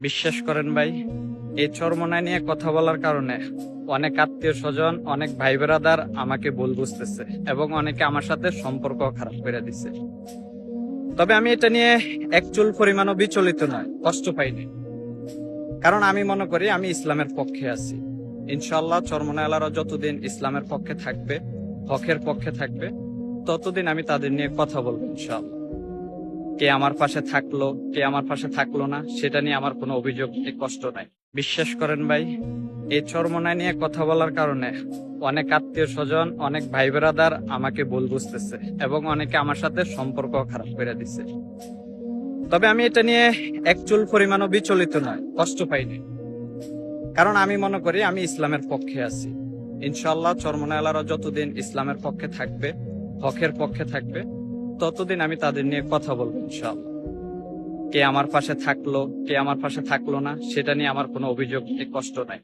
বিশ্বাস করেন ভাই, এই চরমোনাই নিয়ে কথা বলার কারণে অনেক আত্মীয় স্বজন, অনেক ভাই বেরাদার আমাকে ভুল বুঝতেছে এবং অনেকে আমার সাথে সম্পর্ক খারাপ করে দিছে। তবে আমি এটা নিয়ে এক চুল পরিমাণও বিচলিত নয়, কষ্ট পাইনি। কারণ আমি মনে করি আমি ইসলামের পক্ষে আছি। ইনশাআল্লাহ চরমোনাইয়ালারা যতদিন ইসলামের পক্ষে থাকবে, হকের পক্ষে থাকবে, ততদিন আমি তাদের নিয়ে কথা বলবো ইনশাআল্লাহ। কে আমার পাশে থাকলো, কে আমার পাশে থাকলো না, সেটা নিয়ে আমার কোনো অভিযোগ নেই, কষ্ট নাই। বিশ্বাস করেন ভাই, এই চরমোনাই নিয়ে কথা বলার কারণে অনেক আত্মীয় স্বজন, অনেক ভাই বেরাদার আমাকে ভুল বুঝতেছে এবং অনেকে আমার সাথে সম্পর্ক খারাপ করে দিছে। তবে আমি এটা নিয়ে এক চুল পরিমাণও বিচলিত নয়, কষ্ট পাইনি। কারণ আমি মনে করি আমি ইসলামের পক্ষে আছি। ইনশাআল্লাহ চরমোনাইয়ালারা যতদিন ইসলামের পক্ষে থাকবে, হকের পক্ষে থাকবে, ততদিন আমি তাদের নিয়ে কথা বলবো ইনশাআল্লাহ। কে আমার পাশে থাকলো, কে আমার পাশে থাকলো না, সেটা নিয়ে আমার কোনো অভিযোগ নেই, কষ্ট নাই।